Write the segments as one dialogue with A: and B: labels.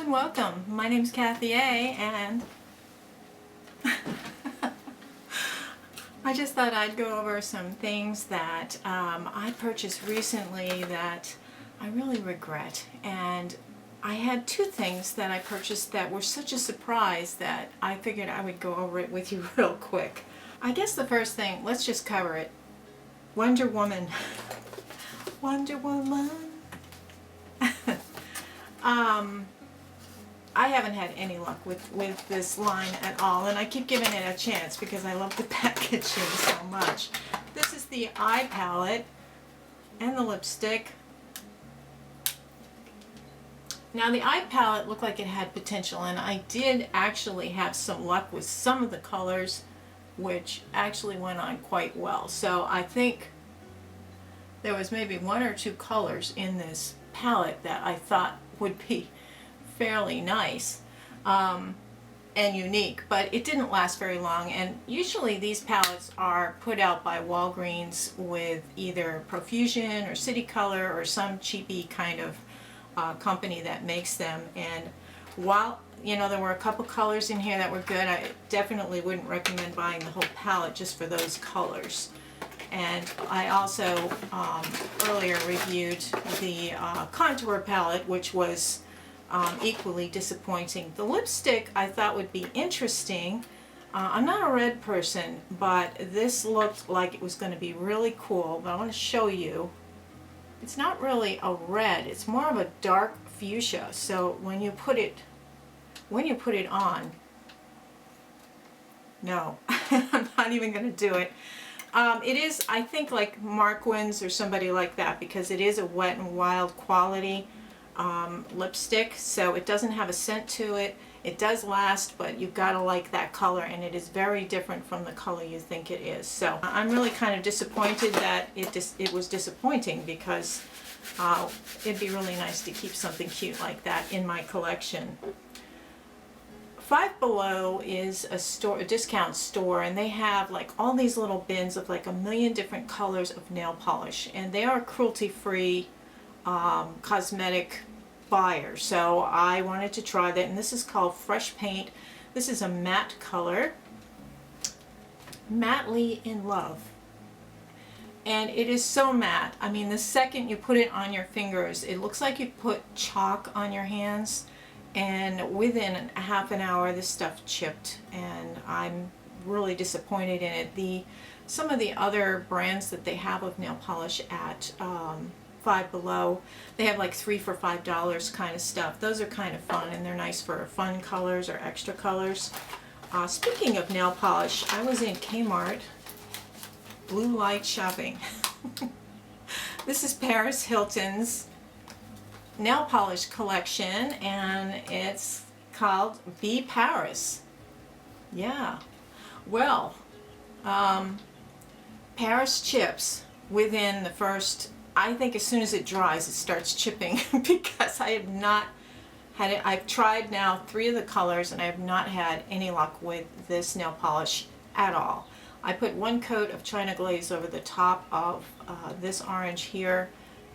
A: and welcome. My name's Kathy A, and I just thought I'd go over some things that I purchased recently that I really regret. And I had two things that I purchased that were such a surprise that I figured I would go over it with you real quick. I guess the first thing, let's just cover it. Wonder Woman. Wonder Woman. I haven't had any luck with this line at all, and I keep giving it a chance because I love the packaging so much. This is the eye palette and the lipstick. Now the eye palette looked like it had potential, and I did actually have some luck with some of the colors, which actually went on quite well. So I think there was maybe one or two colors in this palette that I thought would be fairly nice and unique, but it didn't last very long. And usually these palettes are put out by Walgreens with either Profusion or City Color or some cheapy kind of company that makes them. And while there were a couple colors in here that were good, I definitely wouldn't recommend buying the whole palette just for those colors. And I also earlier reviewed the contour palette, which was equally disappointing. The lipstick I thought would be interesting. I'm not a red person, but this looked like it was going to be really cool. But I want to show you. It's not really a red. It's more of a dark fuchsia. So when you put it on, no, I'm not even going to do it. It is, I think, like Marquin's or somebody like that, because it is a Wet n Wild quality lipstick, so it doesn't have a scent to it. It does last, but you've got to like that color, and it is very different from the color you think it is. So I'm really kind of disappointed that it was disappointing, because it'd be really nice to keep something cute like that in my collection. Five Below is a discount store, and they have like all these little bins of like a million different colors of nail polish, and they are cruelty-free cosmetic buyers. So I wanted to try that, and this is called Fresh Paint. This is a matte color, Madly in Love, and it is so matte. I mean, the second you put it on your fingers, it looks like you put chalk on your hands, and within a half an hour this stuff chipped, and I'm really disappointed in it. Some of the other brands that they have of nail polish at Five Below, they have like 3 for $5 kind of stuff. Those are kind of fun, and they're nice for fun colors or extra colors. Speaking of nail polish, I was in Kmart blue light shopping. This is Paris Hilton's nail polish collection, and it's called Be Paris. Yeah, well, Paris chips within the first, I think as soon as it dries it starts chipping, because I have not had it. I've tried now 3 of the colors, and I have not had any luck with this nail polish at all. I put 1 coat of China Glaze over the top of this orange here,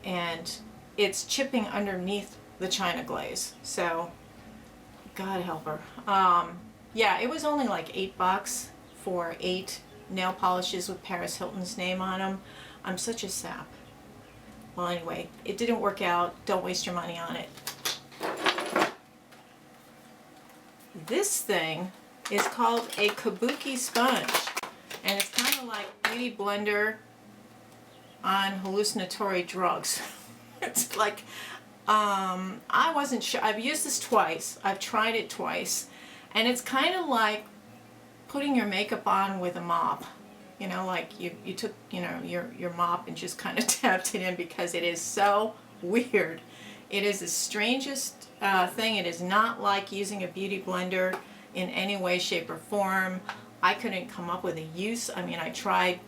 A: and it's chipping underneath the China Glaze, so God help her. Yeah, it was only like $8 for 8 nail polishes with Paris Hilton's name on them. I'm such a sap. Well, anyway, it didn't work out. Don't waste your money on it. This thing is called a Kabuki Sponge, and it's kind of like Beauty Blender on hallucinatory drugs. It's like, I wasn't sure. I've used this twice. I've tried it twice, and it's kind of like putting your makeup on with a mop. Like you took, your mop and just kind of tapped it in, because it is so weird. It is the strangest thing. It is not like using a beauty blender in any way, shape, or form. I couldn't come up with a use. I mean, I tried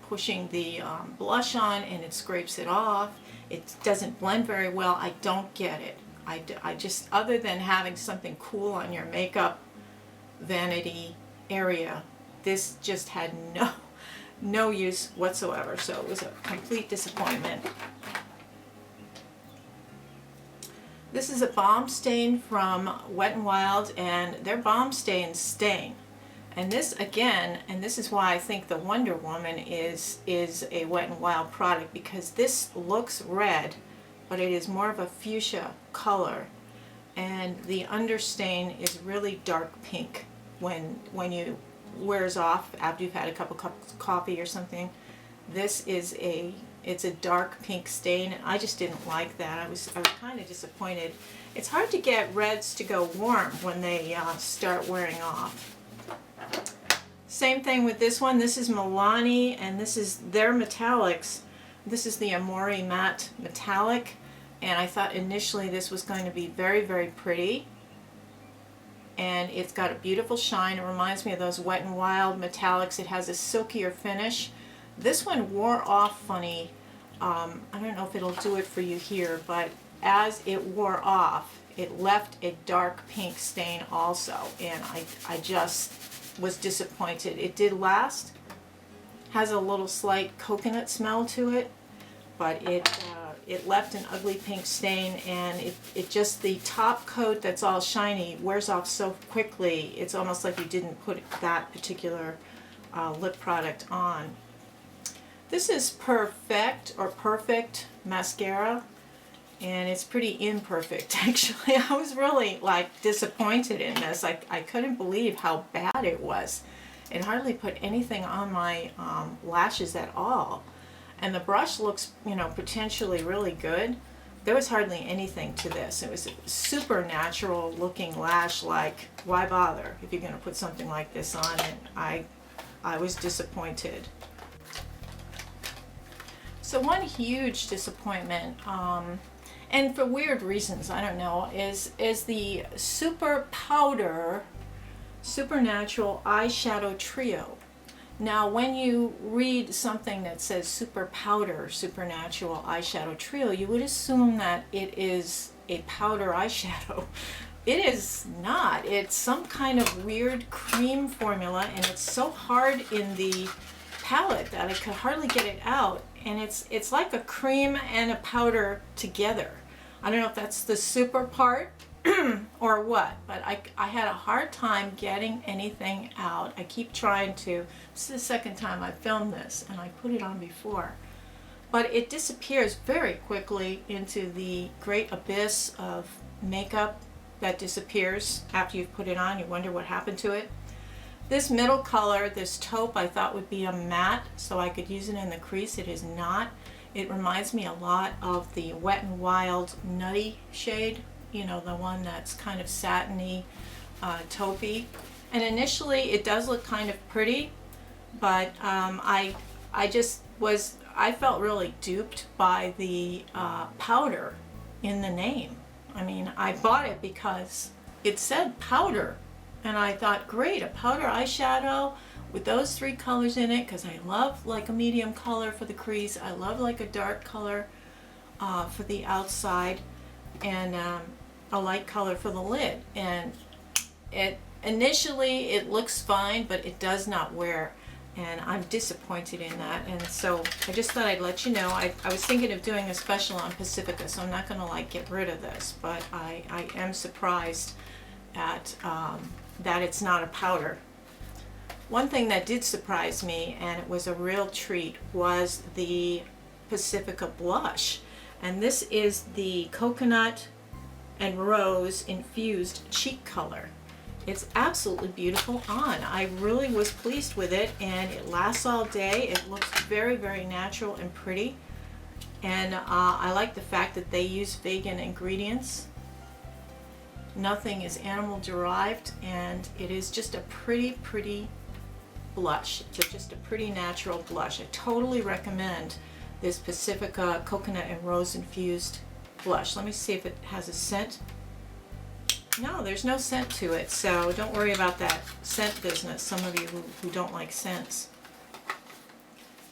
A: pushing the blush on, and it scrapes it off. It doesn't blend very well. I don't get it. I just, other than having something cool on your makeup vanity area, this just had no use whatsoever. So it was a complete disappointment. This is a balm stain from Wet n Wild, and their balm stains stain. And this again, and this is why I think the Wonder Woman is a Wet n Wild product, because this looks red, but it is more of a fuchsia color, and the understain is really dark pink when you wears off after you've had a couple cups of coffee or something. This is it's a dark pink stain, and I just didn't like that. I was kind of disappointed. It's hard to get reds to go warm when they start wearing off. Same thing with this one. This is Milani, and this is their metallics. This is the Amore Matte Metallic, and I thought initially this was going to be very, very pretty. And it's got a beautiful shine. It reminds me of those Wet n Wild metallics. It has a silkier finish. This one wore off funny. I don't know if it'll do it for you here, but as it wore off, it left a dark pink stain also, and I just was disappointed. It did last. Has a little slight coconut smell to it, but it left an ugly pink stain, and it just, the top coat that's all shiny wears off so quickly. It's almost like you didn't put that particular lip product on. This is Perfect mascara, and it's pretty imperfect actually. I was really like disappointed in this. I couldn't believe how bad it was. It hardly put anything on my lashes at all. And the brush looks, you know, potentially really good. There was hardly anything to this. It was a super natural looking lash, like why bother if you're going to put something like this on, and I was disappointed. So one huge disappointment, and for weird reasons, I don't know, is the Super Powder Supernatural Eyeshadow Trio. Now when you read something that says Super Powder Supernatural Eyeshadow Trio, you would assume that it is a powder eyeshadow. It is not. It's some kind of weird cream formula, and it's so hard in the palette that I could hardly get it out. And it's like a cream and a powder together. I don't know if that's the super part or what, but I had a hard time getting anything out. I keep trying to. This is the second time I filmed this, and I put it on before. But it disappears very quickly into the great abyss of makeup that disappears after you've put it on. You wonder what happened to it. This middle color, this taupe, I thought would be a matte, so I could use it in the crease. It is not. It reminds me a lot of the Wet n Wild Nutty shade, you know, the one that's kind of satiny, taupey. And initially it does look kind of pretty, but I felt really duped by the powder in the name. I mean, I bought it because it said powder. And I thought, great, a powder eyeshadow with those three colors in it, because I love like a medium color for the crease. I love like a dark color for the outside, and a light color for the lid. And initially it looks fine, but it does not wear, and I'm disappointed in that. And so I just thought I'd let you know. I was thinking of doing a special on Pacifica, so I'm not going to like get rid of this, but I am surprised at that it's not a powder. One thing that did surprise me, and it was a real treat, was the Pacifica blush. And this is the coconut and rose infused cheek color. It's absolutely beautiful on. I really was pleased with it, and it lasts all day. It looks very, very natural and pretty. And I like the fact that they use vegan ingredients. Nothing is animal derived, and it is just a pretty, pretty blush. It's just a pretty natural blush. I totally recommend this Pacifica coconut and rose infused blush. Let me see if it has a scent. No, there's no scent to it, so don't worry about that scent business, some of you who don't like scents.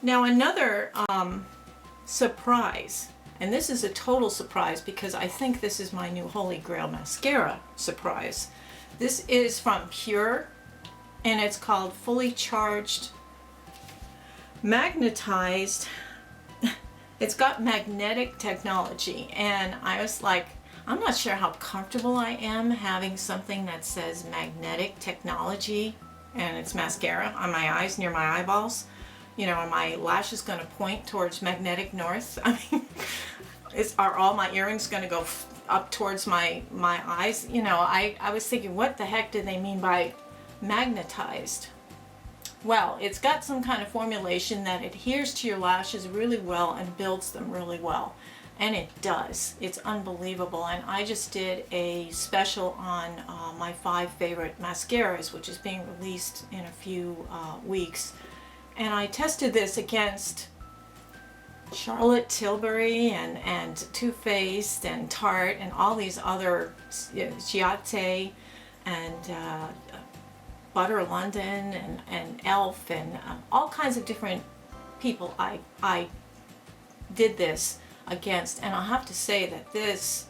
A: Now another surprise. And this is a total surprise because I think this is my new Holy Grail mascara surprise. This is from Pure, and it's called Fully Charged Magnetized. It's got magnetic technology, and I was like, I'm not sure how comfortable I am having something that says magnetic technology and it's mascara on my eyes near my eyeballs. You know, are my lashes going to point towards magnetic north? I mean, are all my earrings going to go up towards my eyes? You know, I was thinking, what the heck do they mean by magnetized? Well, it's got some kind of formulation that adheres to your lashes really well and builds them really well. And it does. It's unbelievable. And I just did a special on my 5 favorite mascaras, which is being released in a few weeks. And I tested this against Charlotte Tilbury and Too Faced and Tarte and all these other, Giate and Butter London and Elf and all kinds of different people I did this against, and I'll have to say that this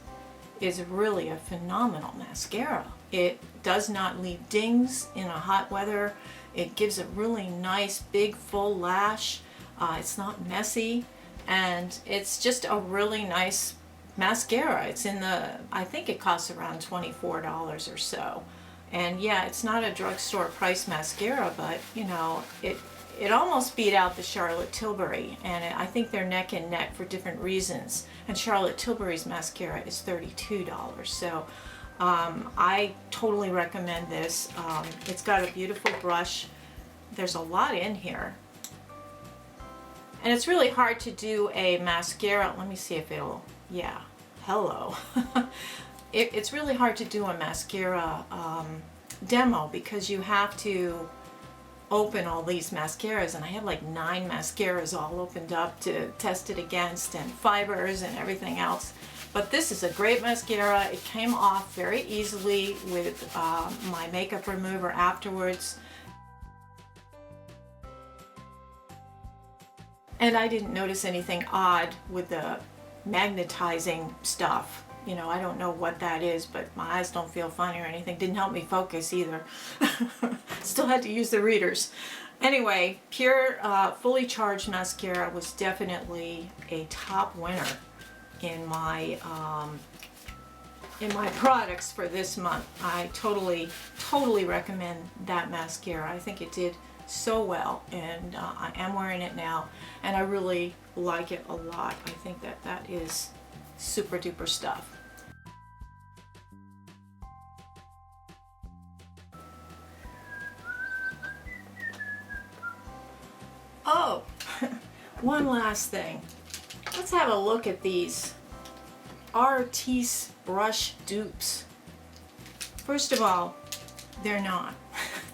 A: is really a phenomenal mascara. It does not leave dings in a hot weather. It gives a really nice big full lash. It's not messy, and it's just a really nice mascara. It's in the, I think it costs around $24 or so. And yeah, it's not a drugstore price mascara, but you know, it almost beat out the Charlotte Tilbury, and I think they're neck and neck for different reasons. And Charlotte Tilbury's mascara is $32, so I totally recommend this. It's got a beautiful brush. There's a lot in here, and it's really hard to do a mascara. Let me see if it'll, yeah, hello. It's really hard to do a mascara demo because you have to open all these mascaras, and I have like 9 mascaras all opened up to test it against, and fibers and everything else. But this is a great mascara. It came off very easily with my makeup remover afterwards. And I didn't notice anything odd with the magnetizing stuff. You know, I don't know what that is, but my eyes don't feel funny or anything. Didn't help me focus either. Still had to use the readers. Anyway, Pure Fully Charged Mascara was definitely a top winner in my products for this month. I totally recommend that mascara. I think it did so well, and I am wearing it now, and I really like it a lot. I think that is super duper stuff. Oh, one last thing. Let's have a look at these Artiste Brush dupes. First of all, they're not.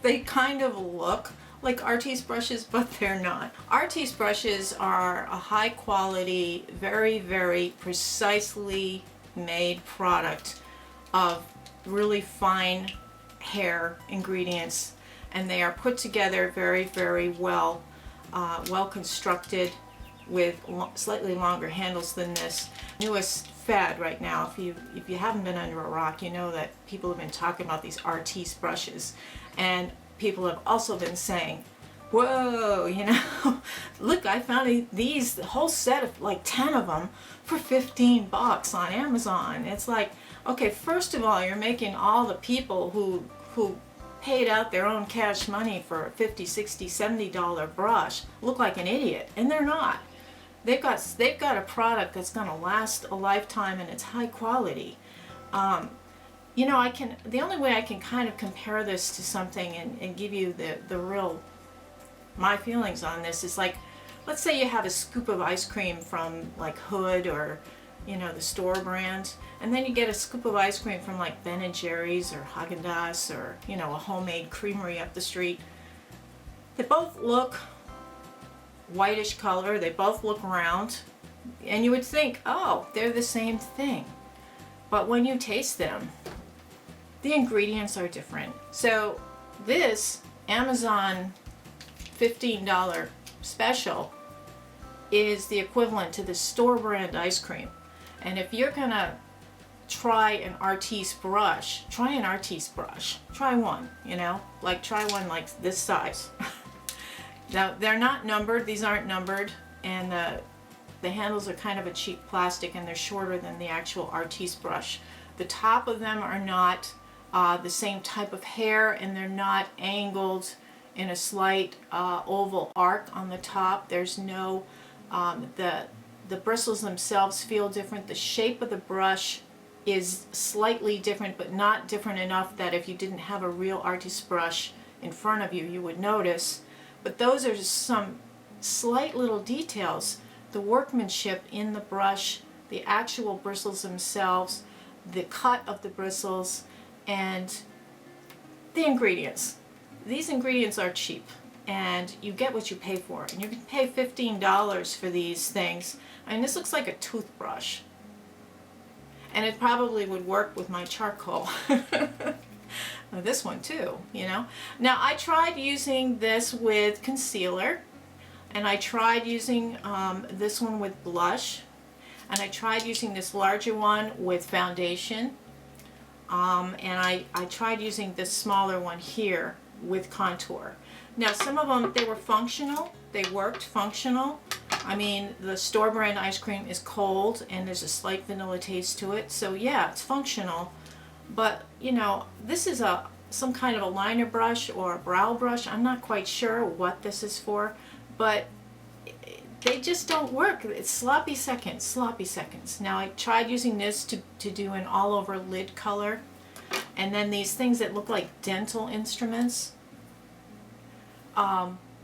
A: They kind of look like Artiste brushes, but they're not. Artiste brushes are a high quality, very precisely made product of really fine hair ingredients, and they are put together very well, well constructed, with slightly longer handles than this. Newest fad right now, if you haven't been under a rock, you know that people have been talking about these Artiste brushes, and people have also been saying, whoa, you know, look, I found these, the whole set of like 10 of them for $15 on Amazon. It's like, okay, first of all, you're making all the people who paid out their own cash money for a $50, $60, $70 brush look like an idiot, and they're not. They've got a product that's going to last a lifetime, and it's high quality. You know, the only way I can kind of compare this to something and give you the real, my feelings on this is like, let's say you have a scoop of ice cream from like Hood or, you know, the store brand, and then you get a scoop of ice cream from like Ben & Jerry's or Haagen-Dazs or, you know, a homemade creamery up the street. They both look whitish color, they both look round, and you would think, oh, they're the same thing. But when you taste them, the ingredients are different. So this Amazon $15 special is the equivalent to the store brand ice cream. And if you're gonna try an Artiste brush, try an Artiste brush. Try one, you know, like try one like this size. Now they're not numbered, these aren't numbered, and The handles are kind of a cheap plastic and they're shorter than the actual Artiste brush. The top of them are not the same type of hair, and they're not angled in a slight oval arc on the top. There's no, the bristles themselves feel different. The shape of the brush is slightly different, but not different enough that if you didn't have a real Artiste brush in front of you, you would notice. But those are just some slight little details. The workmanship in the brush, the actual bristles themselves, the cut of the bristles, and the ingredients. These ingredients are cheap, and you get what you pay for. And you can pay $15 for these things. I mean, this looks like a toothbrush. And it probably would work with my charcoal. This one too, you know. Now, I tried using this with concealer, and I tried using this one with blush, and I tried using this larger one with foundation, and I tried using this smaller one here with contour. Now, some of them, they were functional. They worked functional. I mean, the store brand ice cream is cold and there's a slight vanilla taste to it, so yeah, it's functional. But you know, this is some kind of a liner brush or a brow brush. I'm not quite sure what this is for, but they just don't work. It's sloppy seconds, sloppy seconds. Now, I tried using this to do an all over lid color, and then these things that look like dental instruments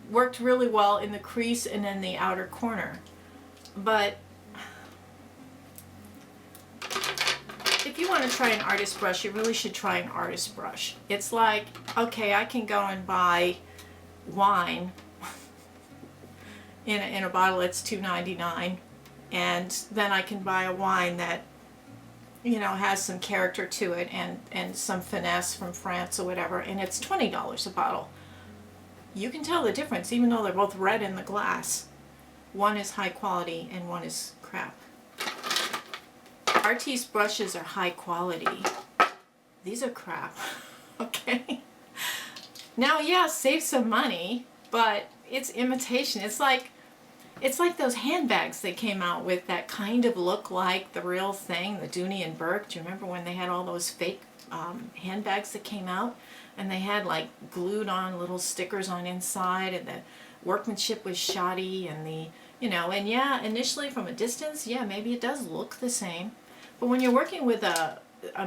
A: worked really well in the crease and in the outer corner. But if you want to try an artist brush, you really should try an artist brush. It's like, okay, I can go and buy wine in a bottle that's $2.99, and then I can buy a wine that, you know, has some character to it and some finesse from France or whatever, and it's $20 a bottle. You can tell the difference even though they're both red in the glass. One is high quality and one is crap. Artiste brushes are high quality. These are crap. Okay? Now, yeah, save some money, but it's imitation. It's like those handbags they came out with that kind of look like the real thing, the Dooney and Burke. Do you remember when they had all those fake handbags that came out? And they had like glued on little stickers on inside, and the workmanship was shoddy, and the, you know, and yeah, initially from a distance, yeah, maybe it does look the same. But when you're working with a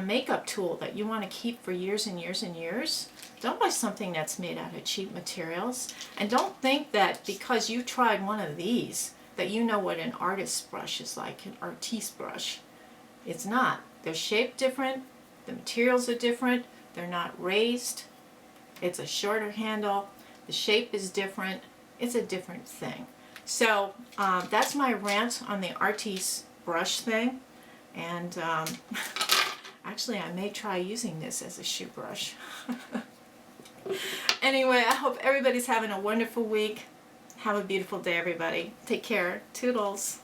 A: makeup tool that you want to keep for years and years and years, don't buy something that's made out of cheap materials. And don't think that because you tried one of these that you know what an artist brush is like, an artiste brush. It's not. They're shaped different, the materials are different, they're not raised, it's a shorter handle, the shape is different, it's a different thing. So that's my rant on the Artiste brush thing. And actually, I may try using this as a shoe brush. Anyway, I hope everybody's having a wonderful week. Have a beautiful day, everybody. Take care. Toodles.